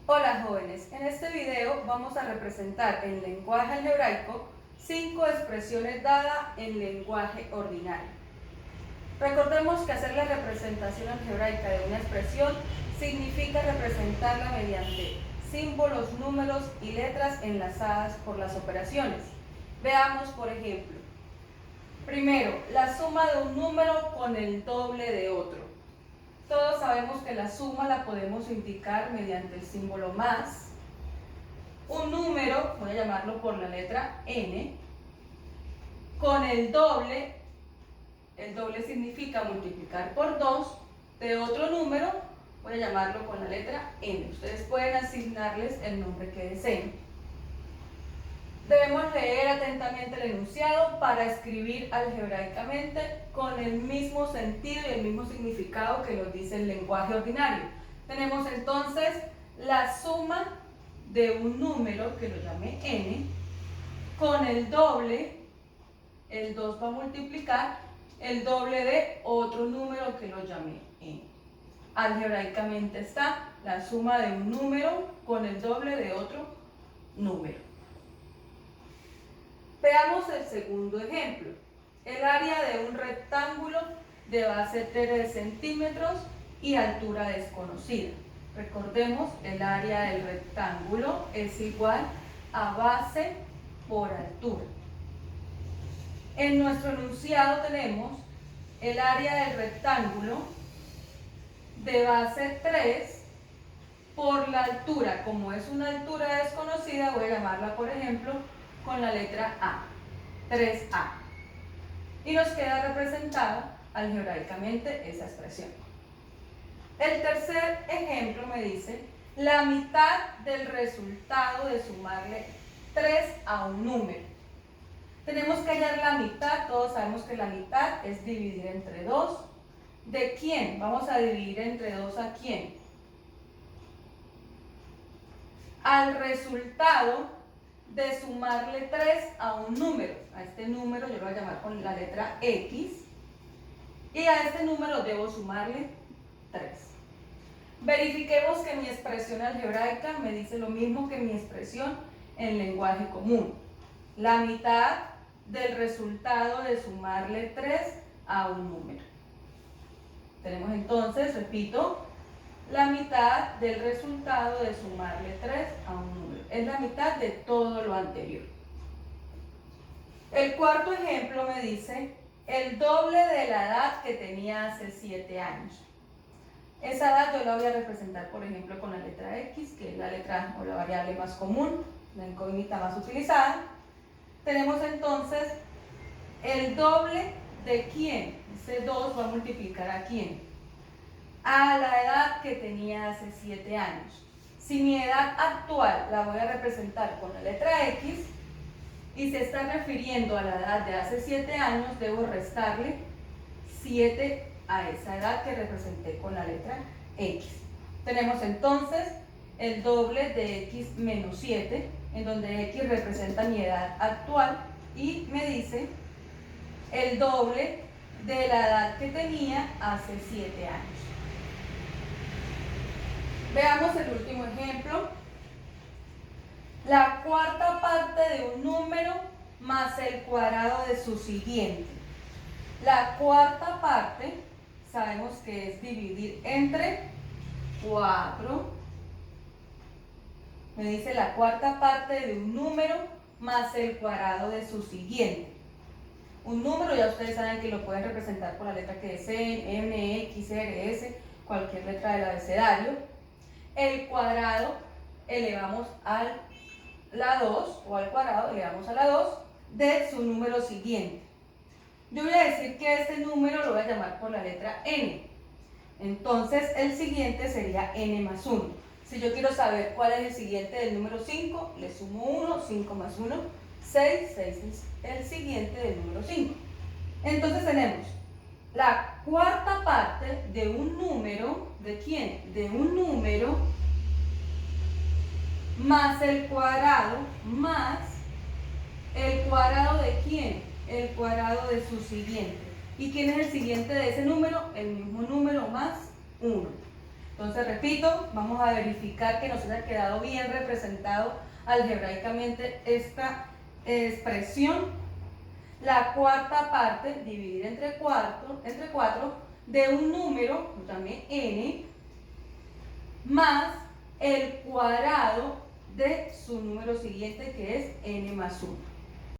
Hola jóvenes, en este video vamos a representar en lenguaje algebraico 5 expresiones dadas en lenguaje ordinario. Recordemos que hacer la representación algebraica de una expresión significa representarla mediante símbolos, números y letras enlazadas por las operaciones. Veamos por ejemplo. Primero, la suma de un número con el doble de otro. Todos sabemos que la suma la podemos indicar mediante el símbolo más. Un número, voy a llamarlo por la letra n, con el doble significa multiplicar por 2, de otro número, voy a llamarlo con la letra n. Ustedes pueden asignarles el nombre que deseen. Debemos leer atentamente el enunciado para escribir algebraicamente con el mismo sentido y el mismo significado que nos dice el lenguaje ordinario. Tenemos entonces la suma de un número, que lo llamé n, con el doble, el 2 va a multiplicar, el doble de otro número que lo llamé n. Algebraicamente está la suma de un número con el doble de otro número. Veamos el segundo ejemplo. El área de un rectángulo de base 3 centímetros y altura desconocida. Recordemos, el área del rectángulo es igual a base por altura. En nuestro enunciado tenemos el área del rectángulo de base 3 por la altura. Como es una altura desconocida, voy a llamarla, por ejemplo, con la letra A, 3A. Y nos queda representada algebraicamente esa expresión. El tercer ejemplo me dice la mitad del resultado de sumarle 3 a un número. Tenemos que hallar la mitad, todos sabemos que la mitad es dividir entre 2. ¿De quién? Vamos a dividir entre 2 a quién. Al resultado de sumarle 3 a un número. A este número yo lo voy a llamar con la letra X. Y a este número debo sumarle 3. Verifiquemos que mi expresión algebraica me dice lo mismo que mi expresión en lenguaje común. La mitad del resultado de sumarle 3 a un número. Tenemos entonces, repito, la mitad del resultado de sumarle 3 a un número. Es la mitad de todo lo anterior. El cuarto ejemplo me dice el doble de la edad que tenía hace 7 años. Esa edad yo la voy a representar, por ejemplo, con la letra X, que es la letra o la variable más común, la incógnita más utilizada. Tenemos entonces el doble de quién. Ese 2 va a multiplicar a quién. A la edad que tenía hace 7 años. Si mi edad actual la voy a representar con la letra X y se está refiriendo a la edad de hace 7 años, debo restarle 7 a esa edad que representé con la letra X. Tenemos entonces el doble de X menos 7, en donde X representa mi edad actual y me dice el doble de la edad que tenía hace 7 años. Veamos el último ejemplo. La cuarta parte de un número más el cuadrado de su siguiente. La cuarta parte sabemos que es dividir entre 4. Me dice la cuarta parte de un número más el cuadrado de su siguiente. Un número ya ustedes saben que lo pueden representar por la letra que deseen, M, X, R, S, cualquier letra del abecedario. El cuadrado elevamos a la 2, o al cuadrado elevamos a la 2 de su número siguiente. Yo voy a decir que este número lo voy a llamar por la letra n. Entonces el siguiente sería n más 1. Si yo quiero saber cuál es el siguiente del número 5, le sumo 1, 5 más 1, 6, 6 es el siguiente del número 5. Entonces tenemos la cuarta parte de un número, ¿de quién? De un número más el cuadrado de quién? El cuadrado de su siguiente. ¿Y quién es el siguiente de ese número? El mismo número más 1. Entonces, repito, vamos a verificar que nos haya quedado bien representado algebraicamente esta expresión. La cuarta parte, dividir entre 4 de un número, también n, más el cuadrado de su número siguiente, que es n más 1.